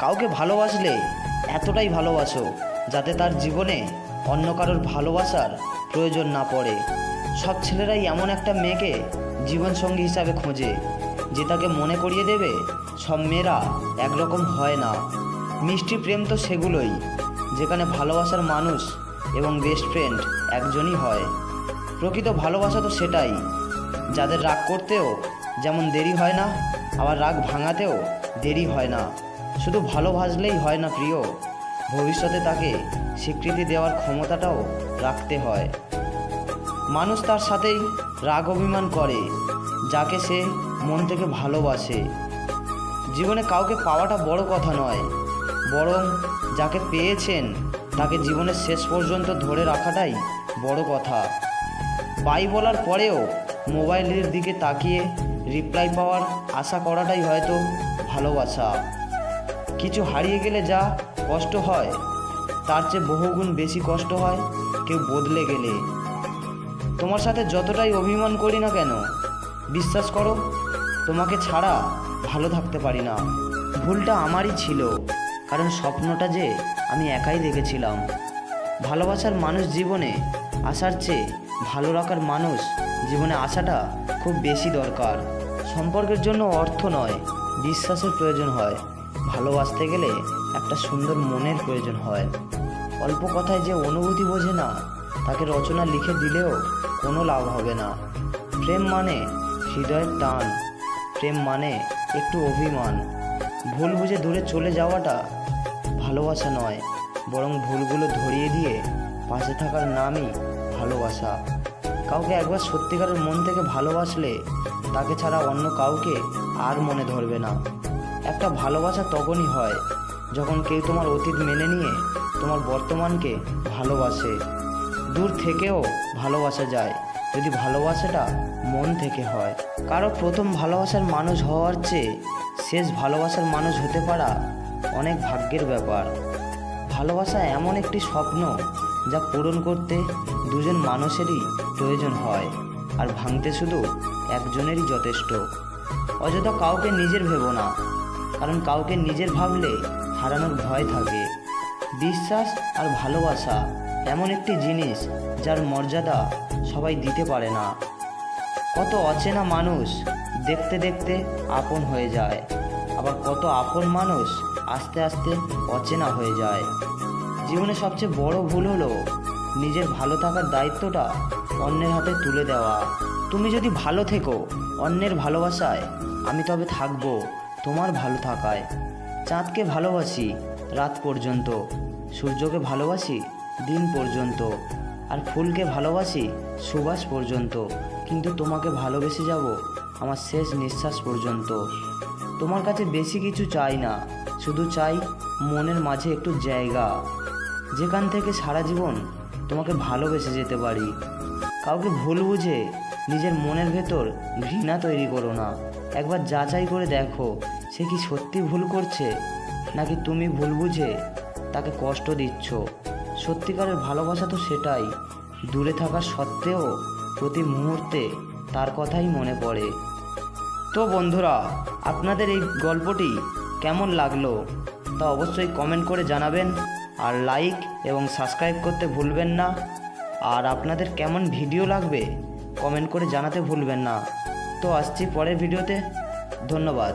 কাউকে ভালোবাসলে এতটাই ভালোবাসো যাতে তার জীবনে অন্য কারোর ভালোবাসার প্রয়োজন না পড়ে। সব ছেলেরাই এমন একটা মেয়েকে জীবনসঙ্গী হিসাবে খোঁজে যে তাকে মনে করিয়ে দেবে সব মেয়েরা একরকম হয় না। মিষ্টি প্রেম তো সেগুলোই যেখানে ভালোবাসার মানুষ এবং বেস্ট ফ্রেন্ড একজনই হয়। প্রকৃত ভালোবাসা তো সেটাই যাদের রাগ করতেও যেমন দেরি হয় না, আবার রাগ ভাঙাতেও দেরি হয় না। শুধু ভালোবাসলেই হয় না প্রিয়, ভবিষ্যতে তাকে স্বীকৃতি দেওয়ার ক্ষমতাটাও রাখতে হয়। মানুষ তার সাথেই রাগ অভিমান করে যাকে সে মন থেকে ভালোবাসে। জীবনে কাউকে পাওয়াটা বড় কথা নয়, বরং যাকে পেয়েছেন তাকে জীবনের শেষ পর্যন্ত ধরে রাখাটাই বড় কথা। বাই বলার পরেও মোবাইলের দিকে তাকিয়ে রিপ্লাই পাওয়ার আশা করাটাই হয়তো ভালোবাসা। কিছু হারিয়ে গেলে যা কষ্ট হয় তার চেয়ে বহুগুণ বেশি কষ্ট হয় কেউ বদলে গেলে। তোমার সাথে যতটাই অভিমান করি না কেন, বিশ্বাস করো তোমাকে ছাড়া ভালো থাকতে পারি না। ভুলটা আমারই ছিল, কারণ স্বপ্নটা যে আমি একাই দেখেছিলাম। ভালোবাসার মানুষ জীবনে আসার চেয়ে ভালো রাখার মানুষ জীবনে আসাটা খুব বেশি দরকার। সম্পর্কের জন্য অর্থ নয়, বিশ্বাসের প্রয়োজন হয়। ভালোবাসতে গেলে একটা সুন্দর মনের প্রয়োজন হয়। অল্প কথায় যে অনুভূতি বোঝে না তাকে রচনা লিখে দিলেও কোনো লাভ হবে না। প্রেম মানে হৃদয়ের টান, প্রেম মানে একটু অভিমান। ভুল বুঝে দূরে চলে যাওয়াটা ভালোবাসা নয়, বরং ভুলগুলো ধরিয়ে দিয়ে পাশে থাকার নামই ভালোবাসা। কাউকে একবার সত্যিকারের মন থেকে ভালোবাসলে তাকে ছাড়া অন্য কাউকে আর মনে ধরবে না। একটা ভালোবাসা তখনই হয় যখন কেউ তোমার অতীত মেনে নিয়ে তোমার বর্তমানকে ভালোবাসে। দূর থেকেও ভালোবাসা যায় যদি ভালোবাসাটা মন থেকে হয়। কারো প্রথম ভালোবাসার মানুষ হওয়ার চেয়ে শেষ ভালোবাসার মানুষ হতে পারা অনেক ভাগ্যের ব্যাপার। ভালোবাসা এমন একটি স্বপ্ন যা পূরণ করতে দুজন মানুষেরই প্রয়োজন হয়, আর ভাঙতে শুধু একজনেরই যথেষ্ট। অযথা কাউকে নিজের ভেবো না, কারণ কাউকে নিজের ভাবলে হারানোর ভয় থাকে। বিশ্বাস আর ভালোবাসা এমন একটি জিনিস যার মর্যাদা সবাই দিতে পারে না। কত অচেনা মানুষ দেখতে দেখতে আপন হয়ে যায়, আবার কত আপন মানুষ আস্তে আস্তে অচেনা হয়ে যায়। জীবনে সবচেয়ে বড় ভুল হলো নিজের ভালো থাকার দায়িত্বটা অন্যের হাতে তুলে দেওয়া। তুমি যদি ভালো থেকো অন্যের ভালোবাসায়, আমি তবে থাকবো তোমার ভালো থাকায়। চাঁদকে ভালোবাসি রাত পর্যন্ত, সূর্যকে ভালোবাসি দিন পর্যন্ত, আর ফুলকে ভালোবাসি সুবাস পর্যন্ত, কিন্তু তোমাকে ভালোবেসে যাব আমার শেষ নিঃশ্বাস পর্যন্ত। তোমার কাছে বেশি কিছু চাই না, শুধু চাই মনের মাঝে একটু জায়গা, যেখান থেকে সারা জীবন তোমাকে ভালোবেসে যেতে পারি। কাউকে ভুল বুঝে নিজের মনের ভেতর ঘৃণা তৈরি করো না। একবার যাচাই করে দেখো সে কি সত্যি ভুল করছে, নাকি তুমি ভুল বুঝে তাকে কষ্ট দিচ্ছ। সত্যিকারের ভালোবাসা তো সেটাই, দূরে থাকা সত্ত্বেও প্রতি মুহূর্তে তার কথাই মনে পড়ে। তো বন্ধুরা, আপনাদের এই গল্পটি কেমন লাগলো তা অবশ্যই কমেন্ট করে জানাবেন, আর লাইক এবং সাবস্ক্রাইব করতে ভুলবেন না। আর আপনাদের কেমন ভিডিও লাগবে কমেন্ট করে জানাতে ভুলবেন না। তো আসছি পরের ভিডিওতে, ধন্যবাদ।